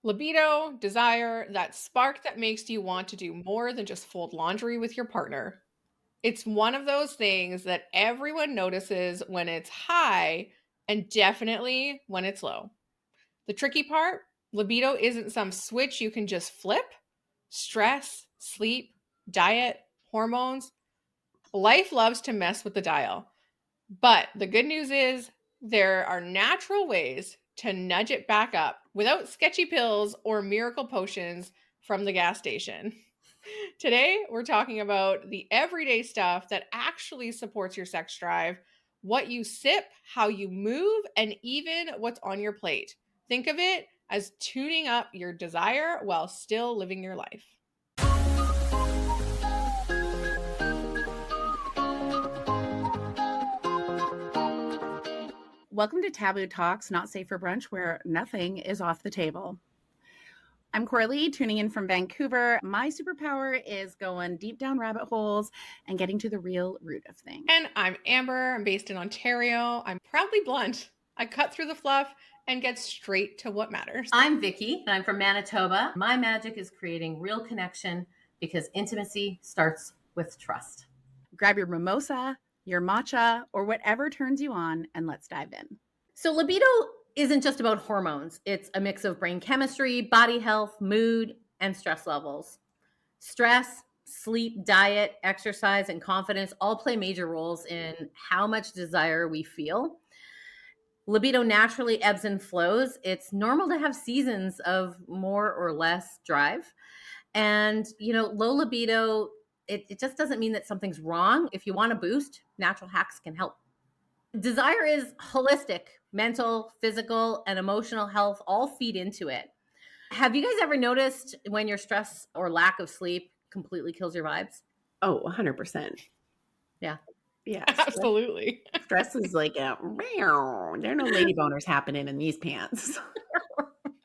Libido, desire, that spark that makes you want to do more than just fold laundry with your partner. It's one of those things that everyone notices when it's high and definitely when it's low. The tricky part, libido isn't some switch you can just flip. Stress, sleep, diet, hormones, life loves to mess with the dial. But the good news is there are natural ways to nudge it back up without sketchy pills or miracle potions from the gas station. Today, we're talking about the everyday stuff that actually supports your sex drive, what you sip, how you move, and even what's on your plate. Think of it as tuning up your desire while still living your life. Welcome to Taboo Talks Not Safe for Brunch, where nothing is off the table. I'm Coralie, tuning in from Vancouver. My superpower is going deep down rabbit holes and getting to the real root of things. And I'm Amber. I'm based in Ontario. I'm proudly blunt. I cut through the fluff and get straight to what matters. I'm Vicky, and I'm from Manitoba. My magic is creating real connection because intimacy starts with trust. Grab your mimosa, your matcha, or whatever turns you on, and let's dive in. So libido isn't just about hormones. It's a mix of brain chemistry, body health, mood, and stress levels. Stress, sleep, diet, exercise, and confidence all play major roles in how much desire we feel. Libido naturally ebbs and flows. It's normal to have seasons of more or less drive. And, low libido, it just doesn't mean that something's wrong. If you want a boost, natural hacks can help. Desire is holistic. Mental, physical, and emotional health all feed into it. Have you guys ever noticed when your stress or lack of sleep completely kills your vibes? Oh, 100%. Yeah. Yeah. Absolutely. Stress is like, there are no lady boners happening in these pants.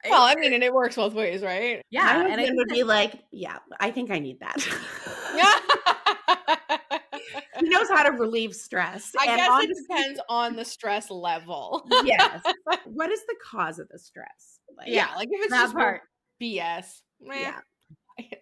Well, I mean, and it works both ways, right? Yeah. My And husband would be like, yeah, I think I need that. He knows how to relieve stress. I And guess honestly, it depends on the stress level. yes. What is the cause of the stress? Like if it's that just part. BS, Yeah.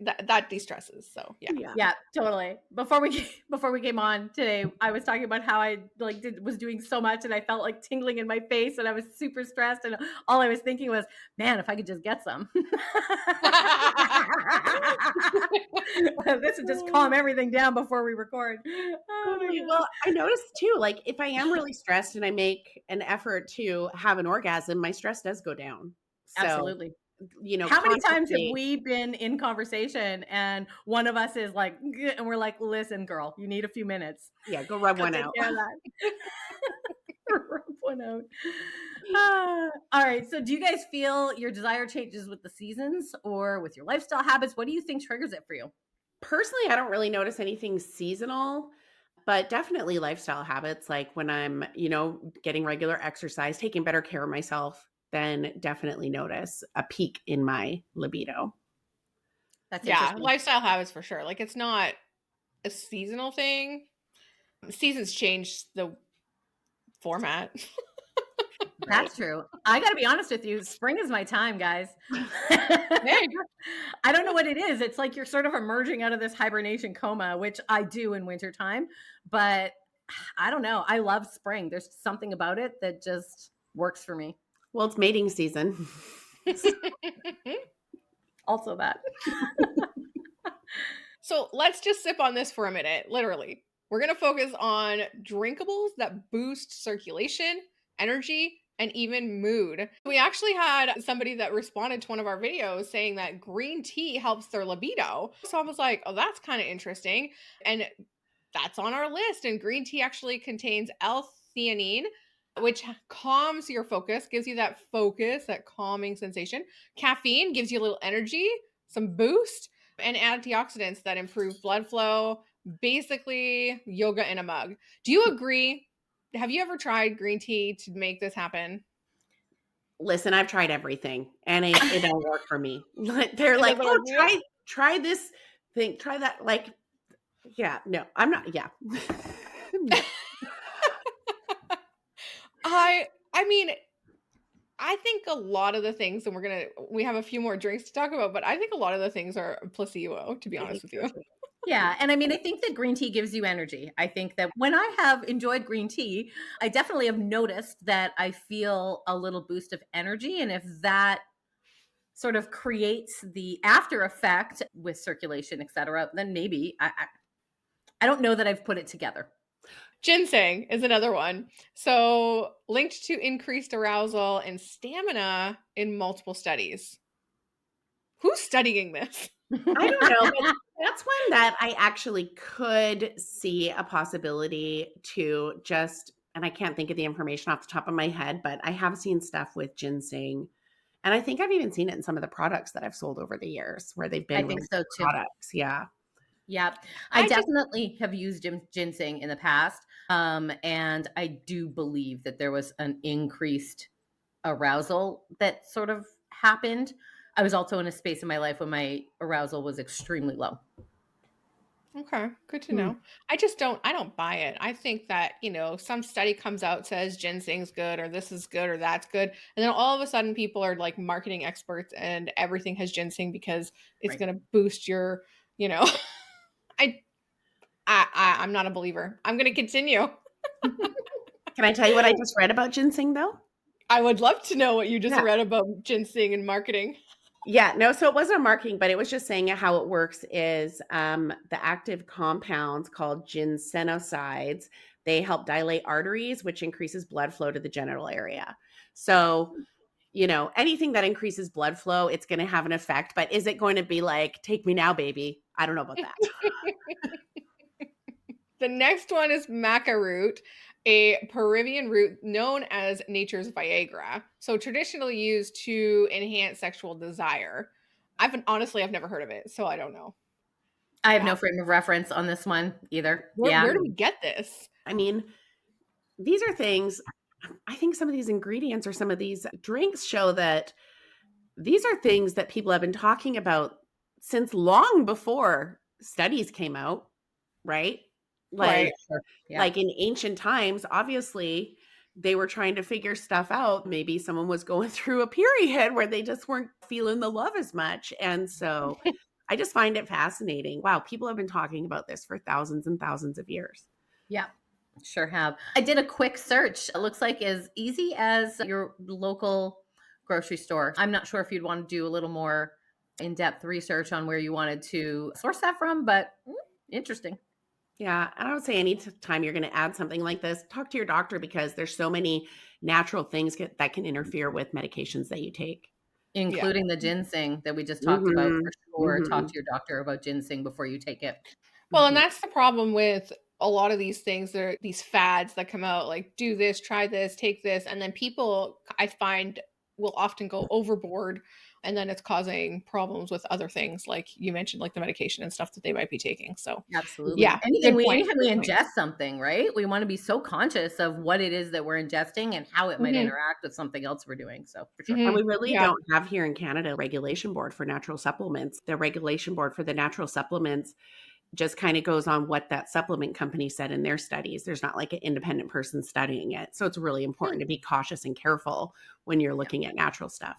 that de-stresses. So Yeah, totally. Before we came on today, I was talking about how I was doing so much and I felt like tingling in my face and I was super stressed and all I was thinking was, man, if I could just get some. This would just calm everything down before we record. Totally. Well, I noticed too, like if I am really stressed and I make an effort to have an orgasm, my stress does go down. So, absolutely. How many times have we been in conversation and one of us is like, and we're like, listen, girl, you need a few minutes. Yeah, go rub one out. Rub one out. All right. So do you guys feel your desire changes with the seasons or with your lifestyle habits? What do you think triggers it for you? Personally, I don't really notice anything seasonal, but definitely lifestyle habits. Like when I'm, getting regular exercise, taking better care of myself, then definitely notice a peak in my libido. That's lifestyle habits for sure. Like it's not a seasonal thing. Seasons change the format. That's true. I got to be honest with you. Spring is my time, guys. I don't know what it is. It's like you're sort of emerging out of this hibernation coma, which I do in wintertime, but I don't know. I love spring. There's something about it that just works for me. Well, it's mating season. Also that. So let's just sip on this for a minute. Literally, we're going to focus on drinkables that boost circulation, energy, and even mood. We actually had somebody that responded to one of our videos saying that green tea helps their libido. So I was like, oh, that's kind of interesting. And that's on our list. And green tea actually contains L-theanine, which calms your focus, gives you that focus, that calming sensation. Caffeine gives you a little energy, some boost, and antioxidants that improve blood flow. Basically, yoga in a mug. Do you agree? Have you ever tried green tea to make this happen? Listen, I've tried everything and it don't work for me. They're like, oh, try this thing, try that. Like, yeah, no, I'm not. Yeah. No. I mean, I think a lot of the things, and we have a few more drinks to talk about, but I think a lot of the things are placebo, to be I honest think with so you. too. Yeah, and I mean, I think that green tea gives you energy. I think that when I have enjoyed green tea, I definitely have noticed that I feel a little boost of energy, and if that sort of creates the after effect with circulation, et cetera, then maybe I don't know that I've put it together. Ginseng is another one. So, linked to increased arousal and stamina in multiple studies. Who's studying this? I don't know, but that's one that I actually could see a possibility to just, and I can't think of the information off the top of my head, but I have seen stuff with ginseng. And I think I've even seen it in some of the products that I've sold over the years where they've I been think linked so too. products. Yeah. Yeah, I I just definitely have used ginseng in the past, and I do believe that there was an increased arousal that sort of happened. I was also in a space in my life when my arousal was extremely low. Okay, good to Hmm. know. I don't buy it. I think that, some study comes out, says ginseng's good or this is good or that's good. And then all of a sudden people are like marketing experts and everything has ginseng because it's Right. going to boost your, you know, I, I'm not a believer. I'm going to continue. Can I tell you what I just read about ginseng though? I would love to know what you just Yeah. read about ginseng and marketing. Yeah, no, so it wasn't a marketing, but it was just saying how it works is the active compounds called ginsenosides, they help dilate arteries, which increases blood flow to the genital area. So, anything that increases blood flow, it's going to have an effect, but is it going to be like, take me now, baby? I don't know about that. The next one is maca root, a Peruvian root known as nature's Viagra. So traditionally used to enhance sexual desire. I've never heard of it, so I don't know. I have Yeah. no frame of reference on this one either. Where Yeah. where do we get this? I mean, these are things, I think some of these ingredients or some of these drinks show that these are things that people have been talking about since long before studies came out, right? Like Right. Sure. Yeah. like in ancient times, obviously they were trying to figure stuff out. Maybe someone was going through a period where they just weren't feeling the love as much. And so I just find it fascinating. Wow, people have been talking about this for thousands and thousands of years. Yeah. Sure have. I did a quick search. It looks like as easy as your local grocery store. I'm not sure if you'd want to do a little more in-depth research on where you wanted to source that from, but interesting. Yeah, and I would say time you're going to add something like this, talk to your doctor because there's so many natural things that can interfere with medications that you take. Yeah. Including the ginseng that we just talked about Mhm. for sure. Talk Mhm. to your doctor about ginseng before you take it. Well, and Mhm. that's the problem with a lot of these things. There are these fads that come out like do this, try this, take this, and then people I find will often go overboard and then it's causing problems with other things like you mentioned like the medication and stuff that they might be taking. So, Absolutely. yeah, Anything good we point. anytime we Good point. ingest something, right? We want to be so conscious of what it is that we're ingesting and how it might Mhm. interact with something else we're doing. So for sure. And we Mhm. really Yeah. don't have here in Canada a regulation board for natural supplements. The regulation board for the natural supplements just kind of goes on what that supplement company said in their studies. There's not like an independent person studying it. So it's really important Hmm. to be cautious and careful when you're Yeah. looking at natural stuff.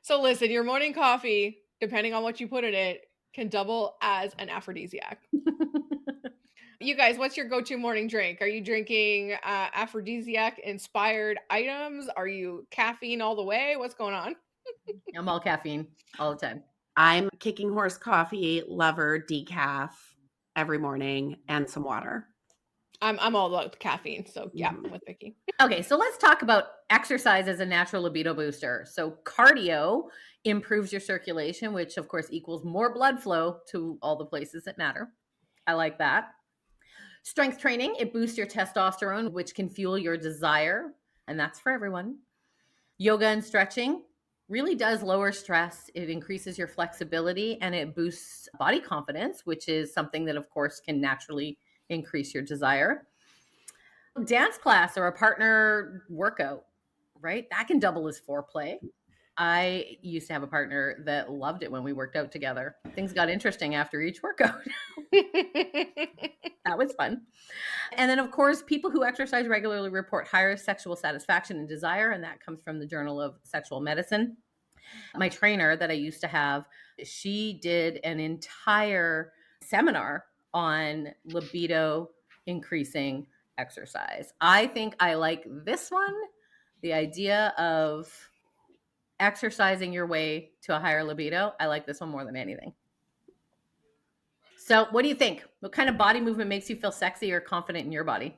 So listen, your morning coffee, depending on what you put in it, can double as an aphrodisiac. You guys, what's your go-to morning drink? Are you drinking aphrodisiac inspired items? Are you caffeine all the way? What's going on? I'm all caffeine all the time. I'm kicking horse coffee lover, decaf every morning and some water. I'm all about the caffeine, so yeah, Mhm. I'm with Vicky. Okay, so let's talk about exercise as a natural libido booster. So, cardio improves your circulation, which of course equals more blood flow to all the places that matter. I like that. Strength training, it boosts your testosterone, which can fuel your desire, and that's for everyone. Yoga and stretching really does lower stress. It increases your flexibility and it boosts body confidence, which is something that, of course, can naturally increase your desire. Dance class or a partner workout, right? That can double as foreplay. I used to have a partner that loved it when we worked out together. Things got interesting after each workout. That was fun. And then, of course, people who exercise regularly report higher sexual satisfaction and desire, and that comes from the Journal of Sexual Medicine. My trainer that I used to have, she did an entire seminar on libido increasing exercise. I think I like this one, the idea of exercising your way to a higher libido. I like this one more than anything. So, what do you think? What kind of body movement makes you feel sexy or confident in your body?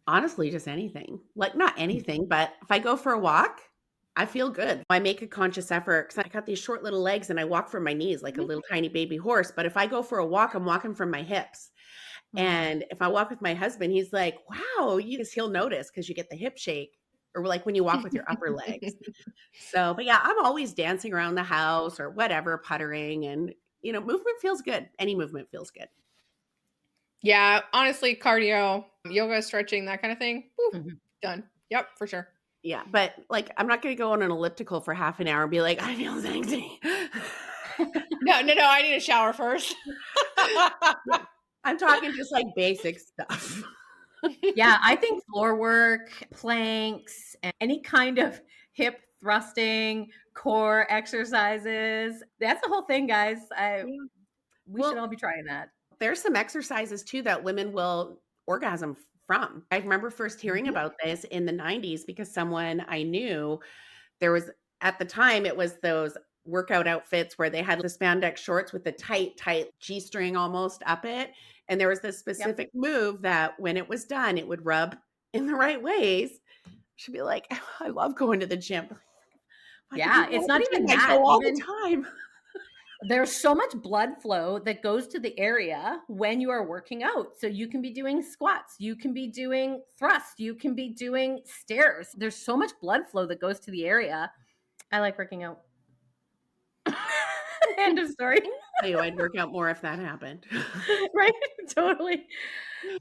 Honestly, just anything. Like, not anything, but if I go for a walk, I feel good. I make a conscious effort because I got these short little legs and I walk from my knees like a little tiny baby horse. But if I go for a walk, I'm walking from my hips. And if I walk with my husband, he's like, wow, he'll notice because you get the hip shake, or like when you walk with your upper legs. So, but yeah, I'm always dancing around the house or whatever, puttering, and movement feels good. Any movement feels good. Yeah, honestly, cardio, yoga, stretching, that kind of thing. Woo, done. Yep, for sure. Yeah, but like I'm not going to go on an elliptical for half an hour and be like, I feel sexy. No, I need a shower first. I'm talking just like basic stuff. Yeah, I think floor work, planks, and any kind of hip thrusting, core exercises. That's the whole thing, guys. We should all be trying that. There's some exercises too that women will orgasm from. I remember first hearing about this in the 90s because someone I knew, there was at the time, it was those workout outfits where they had the spandex shorts with the tight G-string almost up it. And there was this specific move that when it was done, it would rub in the right ways. She'd be like, I love going to the gym. Yeah, it's not even that. I go all the time. There's so much blood flow that goes to the area when you are working out. So you can be doing squats, you can be doing thrusts, you can be doing stairs. There's so much blood flow that goes to the area. I like working out. End of story. I'd work out more if that happened. Right? Totally.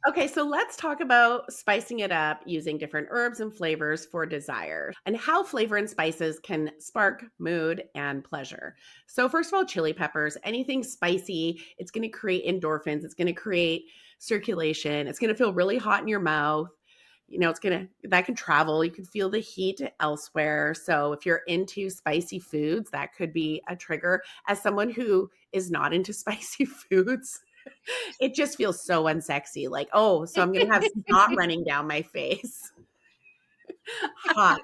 Okay, so let's talk about spicing it up using different herbs and flavors for desire and how flavor and spices can spark mood and pleasure. So first of all, chili peppers, anything spicy, it's going to create endorphins. It's going to create circulation. It's going to feel really hot in your mouth. That can travel. You can feel the heat elsewhere. So if you're into spicy foods, that could be a trigger. As someone who is not into spicy foods, it just feels so unsexy. Like, oh, so I'm going to have snot running down my face. Hot.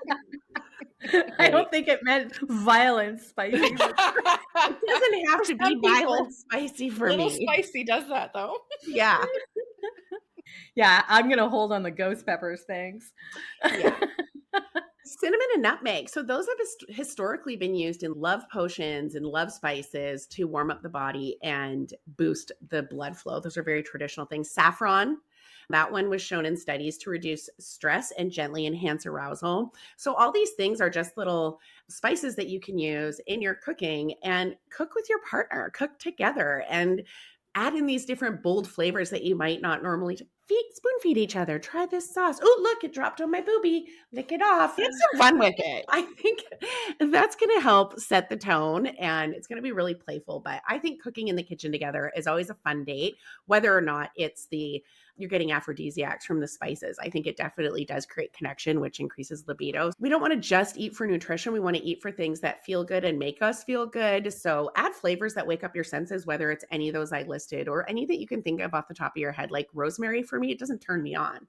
I don't think it meant violent spicy. It doesn't have to be violent spicy for me. Little spicy does that though. Yeah. Yeah, I'm going to hold on the ghost peppers. Thanks. Yeah. Cinnamon and nutmeg. So those have historically been used in love potions and love spices to warm up the body and boost the blood flow. Those are very traditional things. Saffron, that one was shown in studies to reduce stress and gently enhance arousal. So all these things are just little spices that you can use in your cooking and cook with your partner, cook together and add in these different bold flavors that you might not normally spoon feed each other. Try this sauce. Oh, look, it dropped on my boobie. Lick it off. Have some fun with it. I think that's going to help set the tone and it's going to be really playful. But I think cooking in the kitchen together is always a fun date, whether or not you're getting aphrodisiacs from the spices. I think it definitely does create connection, which increases libido. We don't want to just eat for nutrition. We want to eat for things that feel good and make us feel good. So add flavors that wake up your senses, whether it's any of those I listed or any that you can think of off the top of your head. Like rosemary for me, it doesn't turn me on.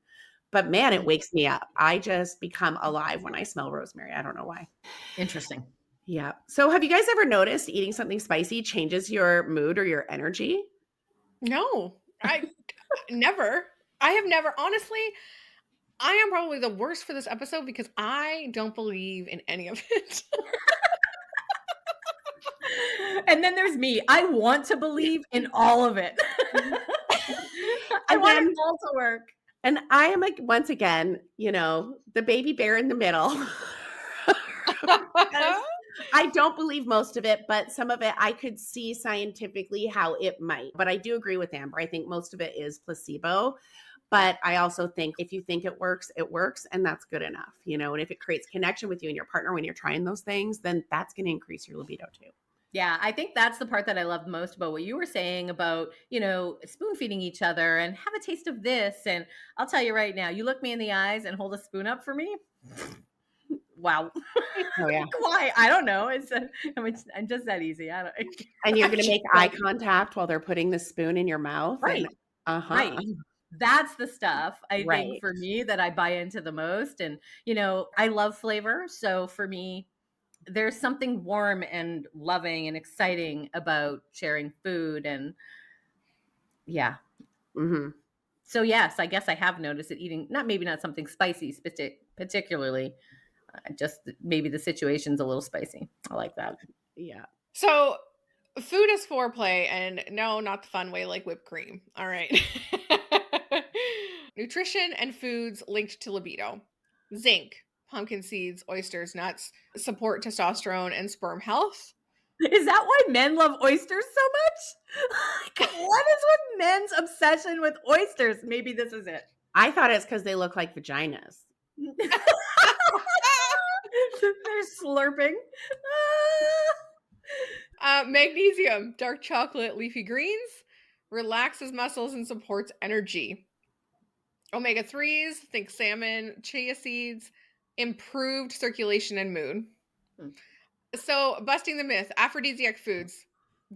But man, it wakes me up. I just become alive when I smell rosemary. I don't know why. Interesting. Yeah. So have you guys ever noticed eating something spicy changes your mood or your energy? No, I never. I have never. Honestly, I am probably the worst for this episode because I don't believe in any of it. And then there's me. I want to believe in all of it. I want it all to work. And I am like, once again, the baby bear in the middle. I don't believe most of it, but some of it I could see scientifically how it might. But I do agree with Amber. I think most of it is placebo. But I also think if you think it works, and that's good enough, and if it creates connection with you and your partner when you're trying those things, then that's going to increase your libido too. Yeah, I think that's the part that I love most about what you were saying about, spoon feeding each other and have a taste of this. And I'll tell you right now, you look me in the eyes and hold a spoon up for me. Wow. Oh yeah. Why? I don't know. I'm just that easy. I don't. And you're I going to just make eye love it. contact while they're putting the spoon in your mouth. Right. And uh-huh. Right. That's the stuff I think Right. for me that I buy into the most. And, I love flavor. So for me, there's something warm and loving and exciting about sharing food. And yeah. Mm-hmm. So yes, I guess I have noticed it eating, maybe not something spicy particularly, just maybe the situation's a little spicy. I like that. Yeah. So food is foreplay, and no, not the fun way like whipped cream. All right. Nutrition and foods linked to libido. Zinc, pumpkin seeds, oysters, nuts support testosterone and sperm health. Is that why men love oysters so much? Like, what is with men's obsession with oysters? Maybe this is it. I thought it's because they look like vaginas. They're slurping. Magnesium, dark chocolate, leafy greens, relaxes muscles and supports energy. Omega-3s, think salmon, chia seeds, improved circulation and mood. Hmm. So, busting the myth, aphrodisiac foods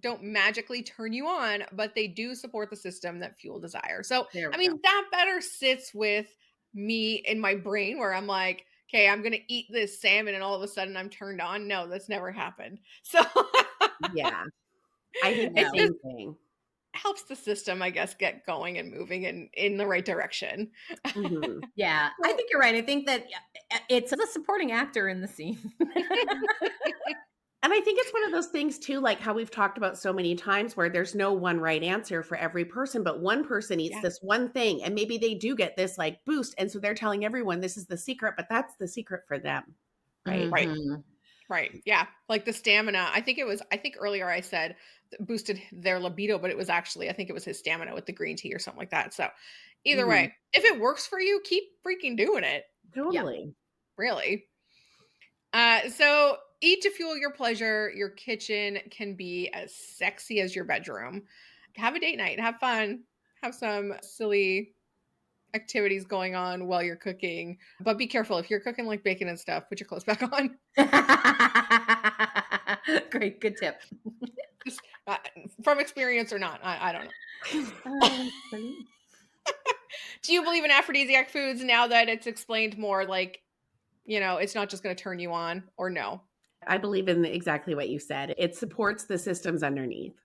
don't magically turn you on, but they do support the system that fuel desire. So, There I we go. mean, that better sits with me in my brain where I'm like, okay, I'm going to eat this salmon and all of a sudden I'm turned on. No, that's never happened. So, Yeah. I think the it No. just same thing. helps the system, I guess, get going and moving in the right direction. Mm-hmm. Yeah, I think you're right. I think that it's a supporting actor in the scene. And I think it's one of those things too, like how we've talked about so many times where there's no one right answer for every person, but one person eats Yeah. this one thing and maybe they do get this like boost. And so they're telling everyone this is the secret, but that's the secret for them. Right. Right. Mhm. Right. Yeah. Like the stamina. I think earlier I said boosted their libido, but it was actually, I think it was his stamina with the green tea or something like that. So either Mhm. way, if it works for you, keep freaking doing it. Totally. Really. So eat to fuel your pleasure. Your kitchen can be as sexy as your bedroom. Have a date night, have fun, have some silly activities going on while you're cooking. But be careful if you're cooking like bacon and stuff, put your clothes back on. Great, good tip. Just from experience or not, I don't know. That's funny. Do you believe in aphrodisiac foods now that it's explained more? Like, it's not just going to turn you on, or no? I believe in exactly what you said. It supports the systems underneath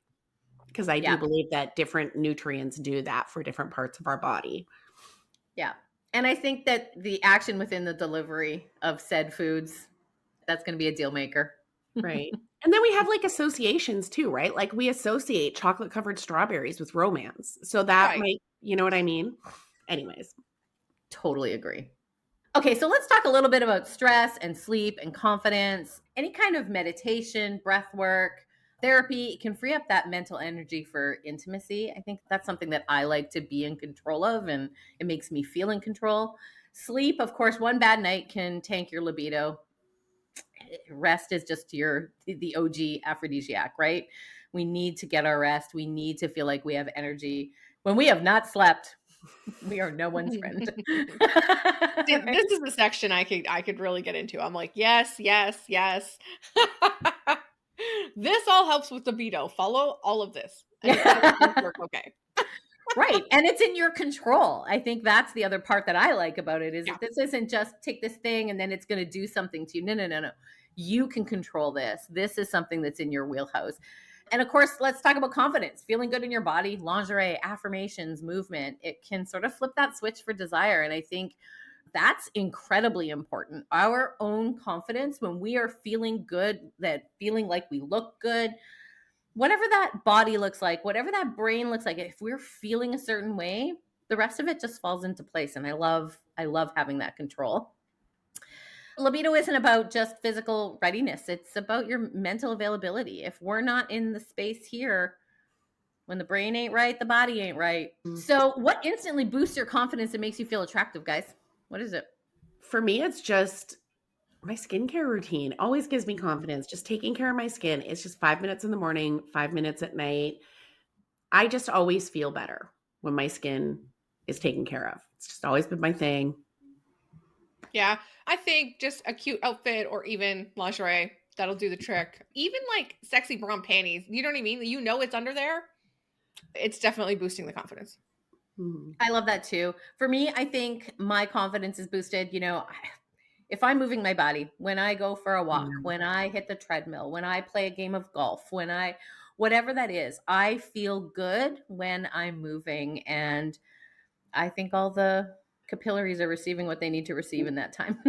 because I do Yeah. believe that different nutrients do that for different parts of our body. Yeah. And I think that the action within the delivery of said foods, that's going to be a deal maker. Right. And then we have like associations too, right? Like we associate chocolate covered strawberries with romance. So that Right. might, you know what I mean? Anyways. Totally agree. Okay, so let's talk a little bit about stress and sleep and confidence. Any kind of meditation, breath work, therapy can free up that mental energy for intimacy. I think that's something that I like to be in control of, and it makes me feel in control. Sleep, of course, one bad night can tank your libido. Rest is just the OG aphrodisiac, right? We need to get our rest. We need to feel like we have energy. When we have not slept, we are no one's friend. See, this is the section I could really get into. I'm like, yes, yes, yes. This all helps with libido. Follow all of this, and it'll work okay. Right. And it's in your control. I think that's the other part that I like about it is Yeah. that this isn't just take this thing and then it's going to do something to you. No, no, no, no. You can control this. This is something that's in your wheelhouse. And of course, let's talk about confidence, feeling good in your body, lingerie, affirmations, movement. It can sort of flip that switch for desire. And I think that's incredibly important. Our own confidence, when we are feeling good, that feeling like we look good, whatever that body looks like, whatever that brain looks like, if we're feeling a certain way, the rest of it just falls into place. And I love having that control. Libido isn't about just physical readiness. It's about your mental availability. If we're not in the space here, When the brain ain't right, the body ain't right. Mm. So, what instantly boosts your confidence and makes you feel attractive, guys? What is it? For me, it's just my skincare routine always gives me confidence. Just taking care of my skin. It's just 5 minutes in the morning, 5 minutes at night. I just always feel better when my skin is taken care of. It's just always been my thing. Yeah, I think just a cute outfit or even lingerie, that'll do the trick. Even like sexy brown panties, you know what I mean? You know it's under there. It's definitely boosting the confidence. Mhm. I love that too. For me, I think my confidence is boosted. If I'm moving my body, when I go for a walk, Yeah. when I hit the treadmill, when I play a game of golf, whatever that is, I feel good when I'm moving. And I think all the capillaries are receiving what they need to receive in that time.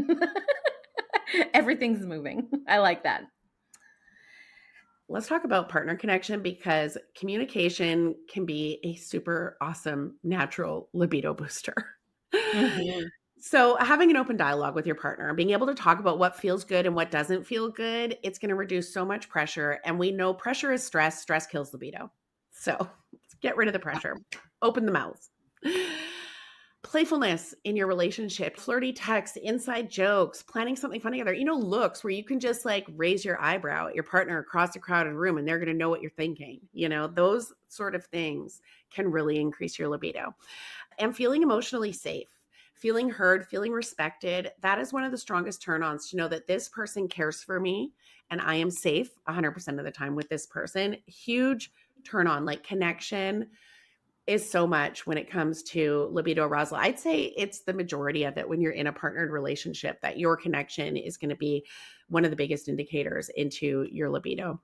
Everything's moving. I like that. Let's talk about partner connection because communication can be a super awesome natural libido booster. Mhm. So, having an open dialogue with your partner, being able to talk about what feels good and what doesn't feel good, it's going to reduce so much pressure. And we know pressure is stress, stress kills libido. So, let's get rid of the pressure, open the mouths. Playfulness in your relationship, flirty texts, inside jokes, planning something fun together, looks where you can just like raise your eyebrow at your partner across a crowded room and they're going to know what you're thinking. Those sort of things can really increase your libido. And feeling emotionally safe, feeling heard, feeling respected, that is one of the strongest turn-ons to know that this person cares for me and I am safe 100% of the time with this person. Huge turn on, like connection is so much when it comes to libido arousal. I'd say it's the majority of it when you're in a partnered relationship, that your connection is going to be one of the biggest indicators into your libido.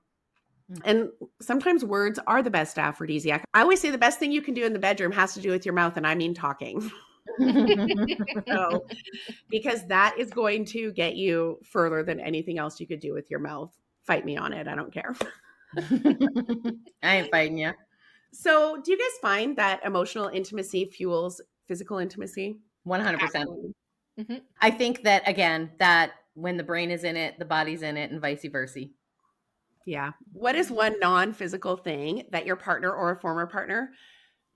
And sometimes words are the best aphrodisiac. I always say the best thing you can do in the bedroom has to do with your mouth, and I mean talking. So, because that is going to get you further than anything else you could do with your mouth. Fight me on it. I don't care. I ain't fighting you. So, do you guys find that emotional intimacy fuels physical intimacy? 100%. Absolutely. Mhm. I think that, again, that when the brain is in it, the body's in it, and vice versa. Yeah. What is one non-physical thing that your partner or a former partner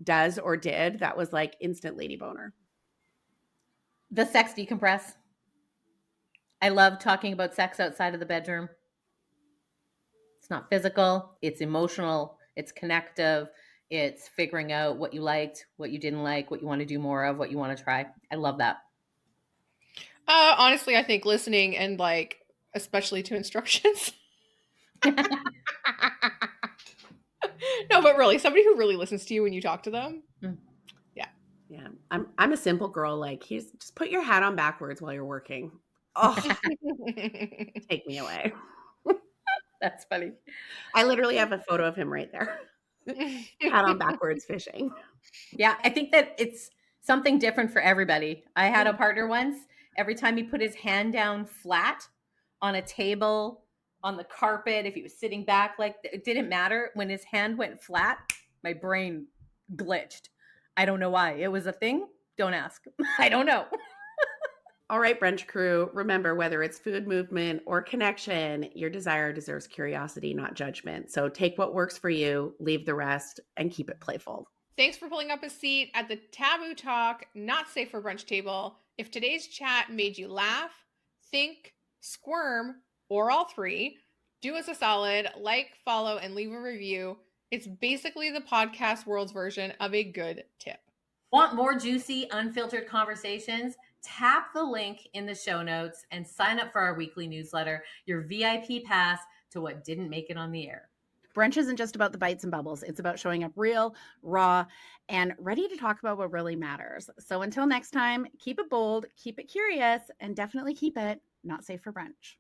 does or did that was like instant lady boner? The sex decompress. I love talking about sex outside of the bedroom. It's not physical, it's emotional, it's connective, it's figuring out what you liked, what you didn't like, what you want to do more of, what you want to try. I love that. Honestly, I think listening and like, especially to instructions. No, but really, somebody who really listens to you when you talk to them. Mm. Yeah. Yeah. I'm a simple girl. Like, he's just put your hat on backwards while you're working. Oh, take me away. That's funny. I literally have a photo of him right there. Hat on backwards fishing. Yeah, I think that it's something different for everybody. I had a partner once, every time he put his hand down flat on a table, on the carpet, if he was sitting back, like it didn't matter. When his hand went flat, my brain glitched. I don't know why. It was a thing. Don't ask. I don't know. All right, brunch crew. Remember, whether it's food movement or connection, your desire deserves curiosity, not judgment. So take what works for you, leave the rest, and keep it playful. Thanks for pulling up a seat at the Taboo Talk Not Safe for Brunch table. If today's chat made you laugh, think, squirm, or all three, do us a solid, like, follow, and leave a review. It's basically the podcast world's version of a good tip. Want more juicy, unfiltered conversations? Tap the link in the show notes and sign up for our weekly newsletter, your VIP pass to what didn't make it on the air. Brunch isn't just about the bites and bubbles. It's about showing up real, raw, and ready to talk about what really matters. So until next time, keep it bold, keep it curious, and definitely keep it not safe for brunch.